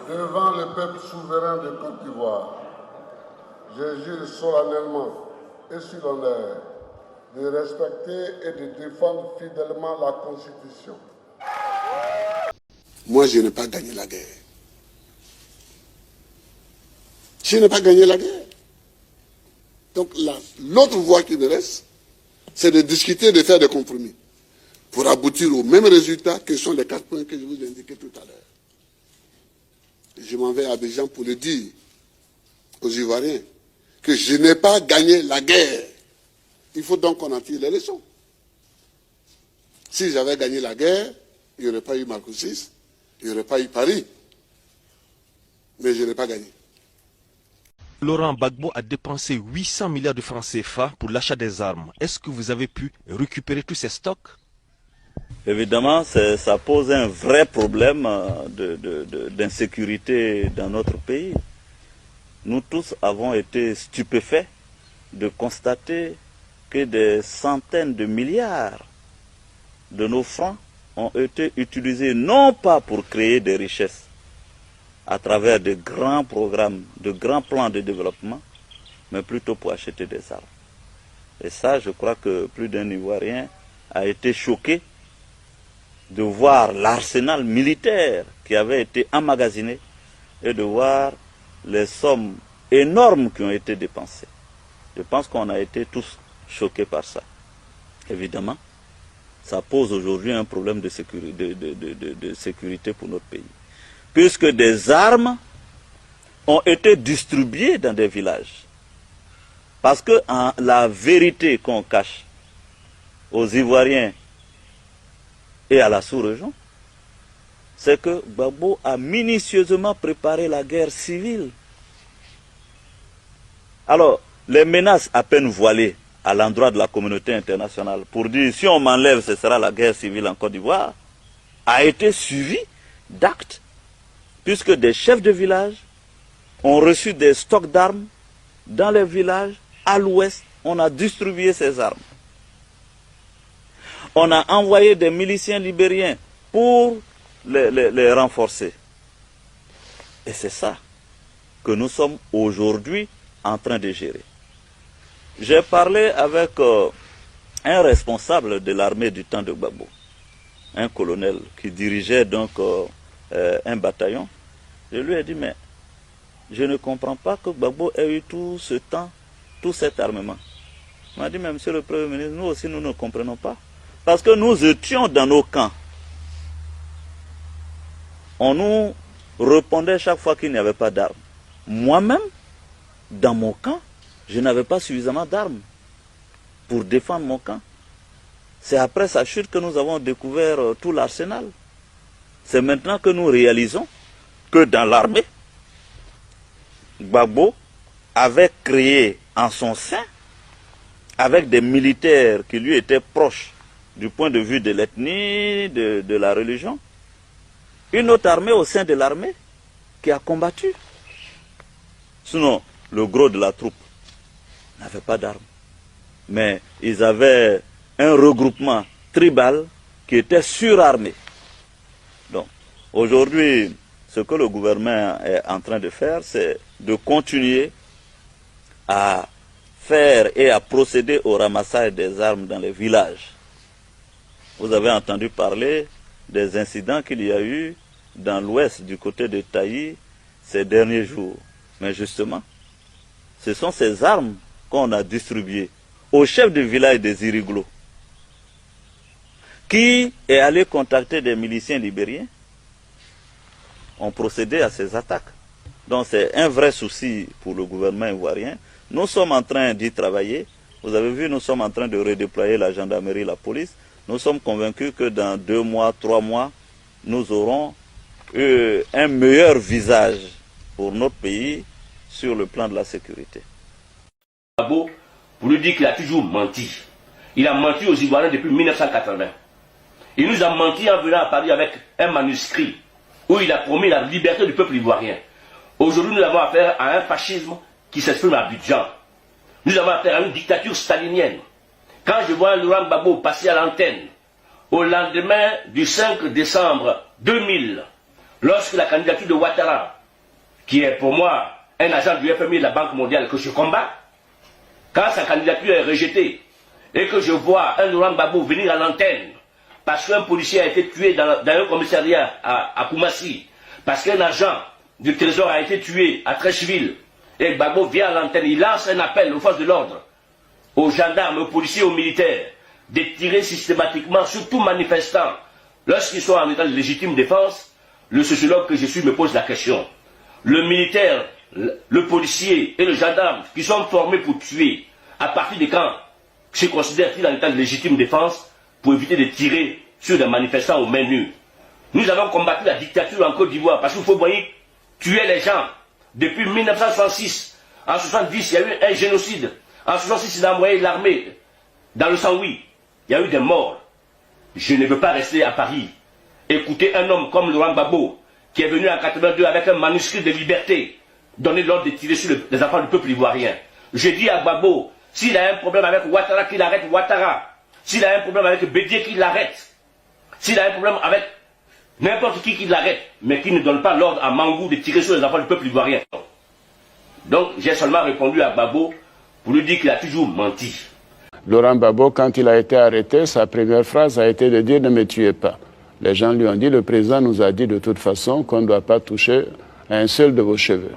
Devant le peuple souverain de Côte d'Ivoire, je jure solennellement et sur l'honneur de respecter et de défendre fidèlement la Constitution. Moi, je n'ai pas gagné la guerre. Je n'ai pas gagné la guerre. Donc l'autre voie qui me reste, c'est de discuter, de faire des compromis pour aboutir au même résultat que sont les 4 points que je vous ai indiqués tout à l'heure. Je m'en vais à Abidjan pour le dire aux Ivoiriens que je n'ai pas gagné la guerre. Il faut donc qu'on en tire les leçons. Si j'avais gagné la guerre, il n'y aurait pas eu Marcoussis, il n'y aurait pas eu Paris. Mais je n'ai pas gagné. Laurent Gbagbo a dépensé 800 milliards de francs CFA pour l'achat des armes. Est-ce que vous avez pu récupérer tous ces stocks? Évidemment, ça pose un vrai problème d'insécurité dans notre pays. Nous tous avons été stupéfaits de constater que des centaines de milliards de nos francs ont été utilisés non pas pour créer des richesses à travers de grands programmes, de grands plans de développement, mais plutôt pour acheter des armes. Et ça, je crois que plus d'un Ivoirien a été choqué de voir l'arsenal militaire qui avait été emmagasiné et de voir les sommes énormes qui ont été dépensées. Je pense qu'on a été tous choqués par ça. Évidemment, ça pose aujourd'hui un problème de sécurité pour notre pays. Puisque des armes ont été distribuées dans des villages. Parce que la vérité qu'on cache aux Ivoiriens et à la sous-région, c'est que Gbagbo a minutieusement préparé la guerre civile. Alors, les menaces à peine voilées à l'endroit de la communauté internationale pour dire si on m'enlève, ce sera la guerre civile en Côte d'Ivoire, a été suivi d'actes, puisque des chefs de village ont reçu des stocks d'armes dans les villages à l'ouest. On a distribué ces armes. On a envoyé des miliciens libériens pour les renforcer. Et c'est ça que nous sommes aujourd'hui en train de gérer. J'ai parlé avec un responsable de l'armée du temps de Gbagbo, un colonel qui dirigeait donc un bataillon. Je lui ai dit, mais je ne comprends pas que Gbagbo ait eu tout ce temps, tout cet armement. Il m'a dit, mais monsieur le Premier ministre, nous aussi nous ne comprenons pas. Parce que nous étions dans nos camps. On nous répondait chaque fois qu'il n'y avait pas d'armes. Moi-même, dans mon camp, je n'avais pas suffisamment d'armes pour défendre mon camp. C'est après sa chute que nous avons découvert tout l'arsenal. C'est maintenant que nous réalisons que dans l'armée, Gbagbo avait créé en son sein, avec des militaires qui lui étaient proches du point de vue de l'ethnie, de la religion, une autre armée au sein de l'armée qui a combattu. Sinon, le gros de la troupe n'avait pas d'armes. Mais ils avaient un regroupement tribal qui était surarmé. Donc, aujourd'hui, ce que le gouvernement est en train de faire, c'est de continuer à faire et à procéder au ramassage des armes dans les villages. Vous avez entendu parler des incidents qu'il y a eu dans l'ouest, du côté de Taï, ces derniers jours. Mais justement, ce sont ces armes qu'on a distribuées au chef de village des Iriglo, qui est allé contacter des miliciens libériens, ont procédé à ces attaques. Donc c'est un vrai souci pour le gouvernement ivoirien. Nous sommes en train d'y travailler. Vous avez vu, nous sommes en train de redéployer la gendarmerie, la police. Nous sommes convaincus que dans 2 mois, 3 mois, nous aurons un meilleur visage pour notre pays sur le plan de la sécurité. Gbagbo, pour lui dire qu'il a toujours menti. Il a menti aux Ivoiriens depuis 1980. Il nous a menti en venant à Paris avec un manuscrit où il a promis la liberté du peuple ivoirien. Aujourd'hui, nous avons affaire à un fascisme qui s'exprime à Abidjan. Nous avons affaire à une dictature stalinienne. Quand je vois Laurent Gbagbo passer à l'antenne, au lendemain du 5 décembre 2000, lorsque la candidature de Ouattara, qui est pour moi un agent du FMI et de la Banque mondiale que je combats, quand sa candidature est rejetée et que je vois un Laurent Gbagbo venir à l'antenne parce qu'un policier a été tué dans un commissariat à Koumassi, parce qu'un agent du Trésor a été tué à Treichville, et Gbagbo vient à l'antenne, il lance un appel aux forces de l'ordre, aux gendarmes, aux policiers, aux militaires, de tirer systématiquement sur tout manifestant lorsqu'ils sont en état de légitime défense. Le sociologue que je suis me pose la question. Le militaire, le policier et le gendarme qui sont formés pour tuer, à partir de quand se considèrent-ils en état de légitime défense pour éviter de tirer sur des manifestants aux mains nues? Nous avons combattu la dictature en Côte d'Ivoire parce qu'il faut tuer les gens. Depuis 1966, en 1970, il y a eu un génocide. En 1966, il a envoyé l'armée dans le Saint-Louis. Il y a eu des morts. Je ne veux pas rester à Paris. Écouter un homme comme Laurent Gbagbo, qui est venu en 82 avec un manuscrit de liberté, donner l'ordre de tirer sur les enfants du peuple ivoirien. Je dis à Gbagbo, s'il a un problème avec Ouattara, qu'il arrête Ouattara. S'il a un problème avec Bédié, qu'il l'arrête. S'il a un problème avec n'importe qui l'arrête, mais qui ne donne pas l'ordre à Mangou de tirer sur les enfants du peuple ivoirien. Donc j'ai seulement répondu à Gbagbo pour lui dire qu'il a toujours menti. Laurent Gbagbo, quand il a été arrêté, sa première phrase a été de dire « ne me tuez pas ». Les gens lui ont dit « le président nous a dit de toute façon qu'on ne doit pas toucher à un seul de vos cheveux ».